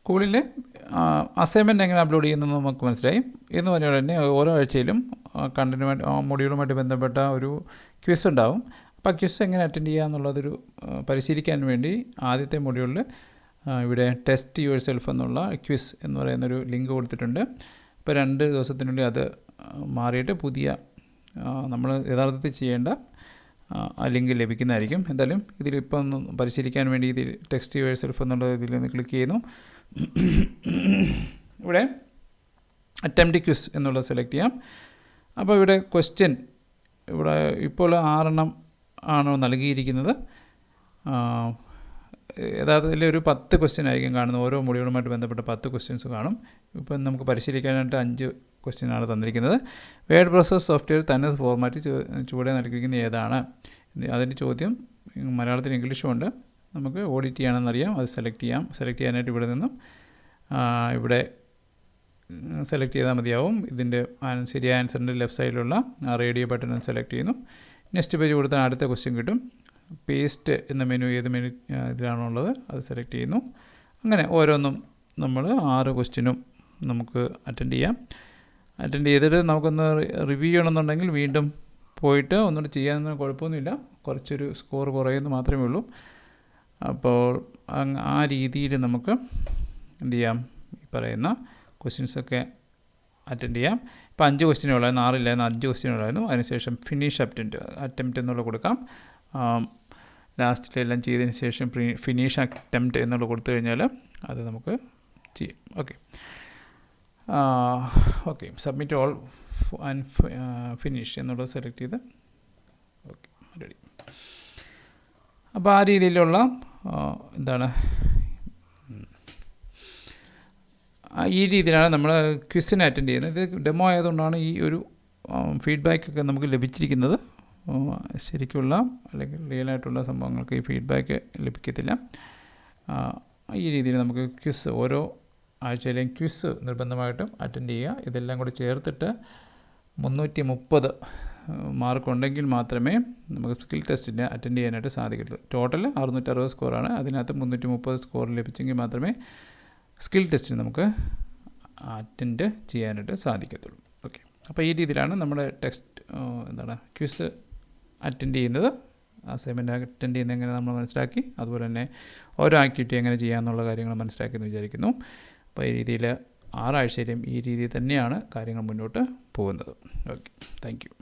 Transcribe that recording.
സ്കൂളിൽ അസൈൻമെൻറ്റ് എങ്ങനെ അപ്ലോഡ് ചെയ്യുന്നതെന്ന് നമുക്ക് മനസ്സിലായി. എന്ന് പറഞ്ഞാൽ തന്നെ ഓരോ ആഴ്ചയിലും കണ്ടന്റുമായിട്ട് മൊഡ്യൂളുമായിട്ട് ബന്ധപ്പെട്ട ഒരു ക്വിസ് ഉണ്ടാവും. അപ്പോൾ ആ ക്വിസ് എങ്ങനെ അറ്റൻഡ് ചെയ്യുക എന്നുള്ളതൊരു പരിശീലിക്കാൻ വേണ്ടി ആദ്യത്തെ മൊഡ്യൂളിൽ ഇവിടെ ടെസ്റ്റ് യുവർ സെൽഫ് എന്നുള്ള ക്വിസ് എന്ന് പറയുന്നൊരു ലിങ്ക് കൊടുത്തിട്ടുണ്ട്. ഇപ്പോൾ 2 ദിവസത്തിനുള്ളിൽ അത് മാറിയിട്ട് പുതിയ നമ്മൾ യഥാർത്ഥത്തിൽ ചെയ്യേണ്ട ആ ലിങ്ക് ലഭിക്കുന്നതായിരിക്കും. എന്തായാലും ഇതിലിപ്പോൾ ഒന്ന് പരിശീലിക്കാൻ വേണ്ടി ഇതിൽ ടെസ്റ്റ് യുവർ സെൽഫ് എന്നുള്ള ഇതിൽ നിന്ന് ക്ലിക്ക് ചെയ്യുന്നു. ഇവിടെ അറ്റംപ്റ്റ് ക്വിസ് എന്നുള്ളത് സെലക്ട് ചെയ്യാം. അപ്പോൾ ഇവിടെ ക്വസ്റ്റ്യൻ ഇവിടെ ഇപ്പോൾ 6 ആണോ നൽകിയിരിക്കുന്നത്. യഥാർത്ഥത്തിൽ ഒരു 10 ക്വസ്റ്റ്യൻ ആയിരിക്കും കാണുന്നത്. ഓരോ മൊഡ്യൂളുമായിട്ട് ബന്ധപ്പെട്ട 10 ക്വസ്റ്റ്യൻസ് കാണും. ഇപ്പം നമുക്ക് പരിശീലിക്കാനായിട്ട് 5 ക്വസ്റ്റ്യനാണ് തന്നിരിക്കുന്നത്. വേർഡ് പ്രോസസ് സോഫ്റ്റ്വെയർ തന്നെ ഫോർമാറ്റ് ചുവടെ നൽകിയിരിക്കുന്നത് ഏതാണ്? അതിൻ്റെ ചോദ്യം മലയാളത്തിൽ ഇംഗ്ലീഷും ഉണ്ട്. നമുക്ക് ഓഡിറ്റ് ചെയ്യണമെന്നറിയാം. അത് സെലക്ട് ചെയ്യാം. സെലക്ട് ചെയ്യാനായിട്ട് ഇവിടെ നിന്നും ഇവിടെ സെലക്ട് ചെയ്താൽ മതിയാവും. ഇതിൻ്റെ ശരിയായ ആൻസറിൻ്റെ ലെഫ്റ്റ് സൈഡിലുള്ള റേഡിയോ ബട്ടൺ സെലക്ട് ചെയ്യുന്നു. നെക്സ്റ്റ് പേജ് കൊടുത്താൽ അടുത്ത ക്വസ്റ്റ്യൻ കിട്ടും. പേസ്റ്റ് എന്ന മെനു ഏത് മെനു ഇതിലാണുള്ളത് അത് സെലക്ട് ചെയ്യുന്നു. അങ്ങനെ ഓരോന്നും നമ്മൾ 6 ക്വസ്റ്റ്യനും നമുക്ക് അറ്റൻഡ് ചെയ്യാം. അറ്റൻഡ് ചെയ്തിട്ട് നമുക്കൊന്ന് റിവ്യൂ ചെയ്യണമെന്നുണ്ടെങ്കിൽ വീണ്ടും പോയിട്ട് ഒന്നുകൂടി ചെയ്യാനൊന്നും കുഴപ്പമൊന്നുമില്ല. കുറച്ചൊരു സ്കോർ കുറയുന്നു മാത്രമേ ഉള്ളൂ. അപ്പോൾ ആ രീതിയിൽ നമുക്ക് എന്ത് ചെയ്യാം, ഈ പറയുന്ന ക്വസ്റ്റ്യൻസൊക്കെ അറ്റൻഡ് ചെയ്യാം. ഇപ്പോൾ 5 ക്വസ്റ്റ്യനേ ഉള്ളായിരുന്നു, 6 ഇല്ലായിരുന്നു, 5 ക്വസ്റ്റ്യൻ ഉള്ളായിരുന്നു. അതിനുശേഷം ഫിനിഷ് അറ്റംപ്റ്റ് എന്നുള്ള കൊടുക്കാം. ലാസ്റ്റിലെല്ലാം ചെയ്തതിന് ശേഷം ഫിനിഷ് അറ്റംപ്റ്റ് എന്നുള്ള കൊടുത്തു കഴിഞ്ഞാൽ അത് നമുക്ക് ചെയ്യാം. Okay submit all and finish എന്നുള്ളത് സെലക്ട് ചെയ്ത് ഓക്കെ റെഡി. അപ്പോൾ ആ രീതിയിലുള്ള ഈ രീതിയിലാണ് നമ്മൾ ക്വിസിനെ അറ്റൻഡ് ചെയ്യുന്നത്. ഇത് ഡെമോ ആയതുകൊണ്ടാണ് ഈ ഒരു ഫീഡ്ബാക്കൊക്കെ നമുക്ക് ലഭിച്ചിരിക്കുന്നത്. ശരിക്കുള്ള അല്ലെങ്കിൽ റിയലായിട്ടുള്ള സംഭവങ്ങൾക്ക് ഈ ഫീഡ്ബാക്ക് ലഭിക്കത്തില്ല. ഈ രീതിയിൽ നമുക്ക് ക്വിസ് ഓരോ ആഴ്ചയിലെയും ക്വിസ് നിർബന്ധമായിട്ടും അറ്റൻഡ് ചെയ്യുക. ഇതെല്ലാം കൂടി ചേർത്തിട്ട് 330 മാർക്ക് ഉണ്ടെങ്കിൽ മാത്രമേ നമുക്ക് സ്കിൽ ടെസ്റ്റിനെ അറ്റൻഡ് ചെയ്യാനായിട്ട് സാധിക്കത്തുള്ളൂ. ടോട്ടൽ 660 സ്കോറാണ്. അതിനകത്ത് 330 സ്കോർ ലഭിച്ചെങ്കിൽ മാത്രമേ സ്കിൽ ടെസ്റ്റിന് നമുക്ക് അറ്റൻഡ് ചെയ്യാനായിട്ട് സാധിക്കത്തുള്ളൂ. ഓക്കെ, അപ്പോൾ ഈ രീതിയിലാണ് നമ്മുടെ ക്വിസ് അറ്റൻഡ് ചെയ്യുന്നത്. അസൈൻമെൻറ്റ് അറ്റൻഡ് ചെയ്യുന്നത് എങ്ങനെ നമ്മൾ മനസ്സിലാക്കി. അതുപോലെ തന്നെ ഓരോ ആക്ടിവിറ്റി എങ്ങനെ ചെയ്യാമെന്നുള്ള കാര്യങ്ങൾ മനസ്സിലാക്കിയെന്ന് വിചാരിക്കുന്നു. അപ്പോൾ ഈ രീതിയിൽ 6 ആഴ്ചയിലും ഈ രീതിയിൽ തന്നെയാണ് കാര്യങ്ങൾ മുന്നോട്ട് പോകുന്നത്. Okay, thank you.